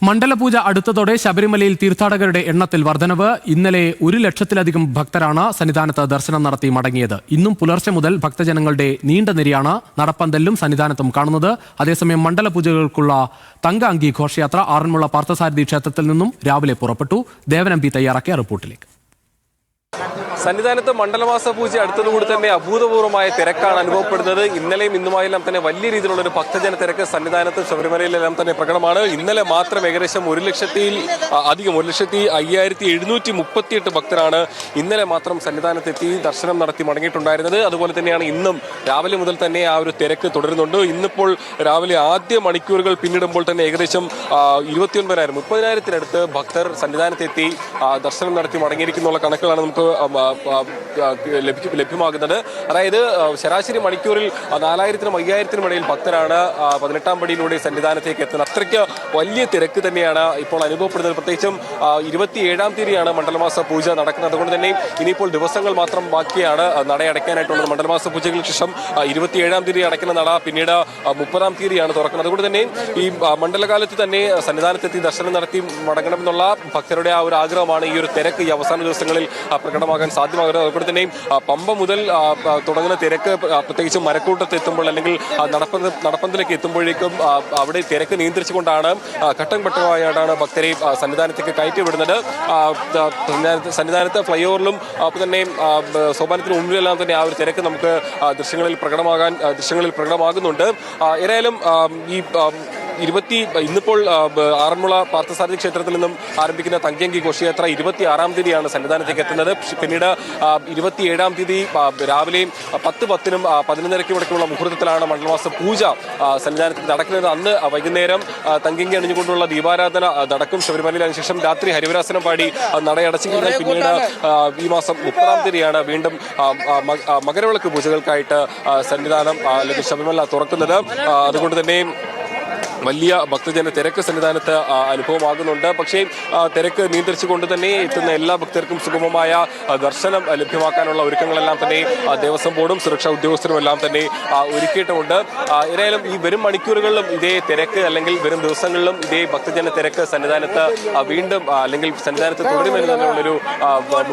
മണ്ഡലപൂജ അടുത്തതോടെ ശബരിമലയിൽ തീർത്ഥാടകരുടെ എണ്ണത്തിൽ വർധനവ്. ഇന്നലെ 1,00,000-ലധികം ഭക്തരാണ് സന്നിധാനത്ത് ദർശനം നടത്തി മടങ്ങിയത്. ഇന്നും പുലർച്ചെ മുതൽ ഭക്തജനങ്ങളുടെ നീണ്ട നിരയാണ് നടപ്പന്തലിലും സന്നിധാനത്തും കാണുന്നത്. അതേസമയം മണ്ഡലപൂജകൾക്കുള്ള തങ്ക അങ്കി ഘോഷയാത്ര ആറന്മുള പാർത്ഥസാരഥി ക്ഷേത്രത്തിൽ നിന്നും രാവിലെ പുറപ്പെട്ടു. ദേവൻ എം.പി. തയ്യാറാക്കിയ റിപ്പോർട്ടിലേക്ക്. സന്നിധാനത്ത് മണ്ഡലമാസ പൂജ അടുത്തതുകൂടി തന്നെ അഭൂതപൂർവമായ തിരക്കാണ് അനുഭവപ്പെടുന്നത്. ഇന്നലെയും ഇന്നുമായെല്ലാം തന്നെ വലിയ രീതിയിലുള്ള ഒരു ഭക്തജന തിരക്ക് സന്നിധാനത്ത് ശബരിമലയിലെല്ലാം തന്നെ പ്രകടമാണ്. ഇന്നലെ മാത്രം ഏകദേശം 1,05,738 ഭക്തരാണ് ഇന്നലെ മാത്രം സന്നിധാനത്തെത്തി ദർശനം നടത്തി മടങ്ങിയിട്ടുണ്ടായിരുന്നത്. അതുപോലെ തന്നെയാണ് ഇന്നും രാവിലെ മുതൽ തന്നെ ആ ഒരു തിരക്ക് തുടരുന്നുണ്ട്. ഇന്നിപ്പോൾ രാവിലെ ആദ്യ മണിക്കൂറുകൾ പിന്നിടുമ്പോൾ തന്നെ ഏകദേശം 30,000-30,000-ത്തിനടുത്ത് ഭക്തർ സന്നിധാനത്തെത്തി ദർശനം നടത്തി മടങ്ങിയിരിക്കുന്നുള്ള കണക്കുകളാണ് നമുക്ക് ലഭ്യമാകുന്നത്. അതായത് ശരാശരി മണിക്കൂറിൽ 4,000-നും 5,000-നും ഇടയിൽ ഭക്തരാണ് 18-ാം പടിയിലൂടെ സന്നിധാനത്തേക്ക് എത്തുന്നത്. അത്രയ്ക്ക് വലിയ തിരക്ക് തന്നെയാണ് ഇപ്പോൾ അനുഭവപ്പെടുന്നത്. പ്രത്യേകിച്ചും 27-ാം തീയതിയാണ് മണ്ഡലമാസ പൂജ നടക്കുന്നത്. അതുകൊണ്ട് തന്നെ ഇനിയിപ്പോൾ ദിവസങ്ങൾ മാത്രം ബാക്കിയാണ് നട അടയ്ക്കാനായിട്ടുള്ളത്. മണ്ഡലമാസ പൂജകൾക്ക് ശേഷം 27-ാം തീയതി അടയ്ക്കുന്ന നട പിന്നീട് 30-ാം തീയതിയാണ് തുറക്കുന്നത്. അതുകൊണ്ട് തന്നെ ഈ മണ്ഡലകാലത്ത് തന്നെ സന്നിധാനത്തെത്തി ദർശനം നടത്തി മടങ്ങണമെന്നുള്ള ഭക്തരുടെ ആ ഒരു ആഗ്രഹമാണ് ഈ ഒരു തിരക്ക് ഈ അവസാന ദിവസങ്ങളിൽ പ്രകടമാകാൻ സാധ്യമാകുന്നത്. അതുപോലെ തന്നെ പമ്പ മുതൽ തുടങ്ങുന്ന തിരക്ക് പ്രത്യേകിച്ച് മരക്കൂട്ടത്ത് എത്തുമ്പോൾ അല്ലെങ്കിൽ നടപ്പന്തലേക്ക് എത്തുമ്പോഴേക്കും അവിടെ തിരക്ക് നിയന്ത്രിച്ചുകൊണ്ടാണ് ഘട്ടം ഘട്ടമായിട്ടാണ് ഭക്തരെ സന്നിധാനത്തേക്ക് കയറ്റിവിടുന്നത്. സന്നിധാനത്ത് ഫ്ലൈ ഓവറിലും തന്നെ സോപാനത്തിന് മുമ്പിലെല്ലാം തന്നെ ആ ഒരു തിരക്ക് നമുക്ക് ദൃശ്യങ്ങളിൽ പ്രകടമാകുന്നുണ്ട്. ഏതായാലും ഇന്നിപ്പോൾ ആറന്മുള പാർത്ഥസാരഥി ക്ഷേത്രത്തിൽ നിന്നും ആരംഭിക്കുന്ന തങ്കയങ്കി ഘോഷയാത്ര 26-ാം തീയതിയാണ് സന്നിധാനത്തേക്ക് എത്തുന്നത്. പിന്നീട് 27-ാം തീയതി രാവിലെ 10:10-നും 11:30-ക്കും ഇടയ്ക്കുള്ള മുഹൂർത്തത്തിലാണ് മണ്ഡലമാസ പൂജ സന്നിധാനത്തിൽ നടക്കുന്നത്. അന്ന് വൈകുന്നേരം തങ്കയങ്കി അണിഞ്ഞുകൊണ്ടുള്ള ദീപാരാധന നടക്കും ശബരിമലയിൽ. അതിനുശേഷം രാത്രി ഹരിവരാസനം പാടി നടയടച്ചിരിക്കുന്നത്. പിന്നീട് ഈ മാസം 30-ാം തീയതിയാണ് വീണ്ടും മകരവിളക്ക് പൂജകൾക്കായിട്ട് സന്നിധാനം അല്ലെങ്കിൽ ശബരിമല തുറക്കുന്നത്. അതുകൊണ്ട് തന്നെ വലിയ ഭക്തജന തിരക്ക് സന്നിധാനത്ത് അനുഭവമാകുന്നുണ്ട്. പക്ഷേ തിരക്ക് നിയന്ത്രിച്ചുകൊണ്ട് തന്നെ എത്തുന്ന എല്ലാ ഭക്തർക്കും സുഗമമായ ദർശനം ലഭ്യമാക്കാനുള്ള ഒരുക്കങ്ങളെല്ലാം തന്നെ ദേവസ്വം ബോർഡും സുരക്ഷാ ഉദ്യോഗസ്ഥരും എല്ലാം തന്നെ ഒരുക്കിയിട്ടുമുണ്ട്. ഏതായാലും ഈ വരും മണിക്കൂറുകളിലും ഇതേ തിരക്ക് അല്ലെങ്കിൽ വരും ദിവസങ്ങളിലും ഇതേ ഭക്തജന തിരക്ക് സന്നിധാനത്ത് വീണ്ടും അല്ലെങ്കിൽ സന്നിധാനത്ത് തുടരുമെന്നുള്ളൊരു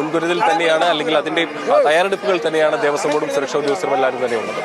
മുൻകരുതൽ തന്നെയാണ് അല്ലെങ്കിൽ അതിന്റെ തയ്യാറെടുപ്പുകൾ തന്നെയാണ് ദേവസ്വം ബോർഡും സുരക്ഷാ ഉദ്യോഗസ്ഥരും എല്ലാവരും തന്നെ ഉള്ളത്.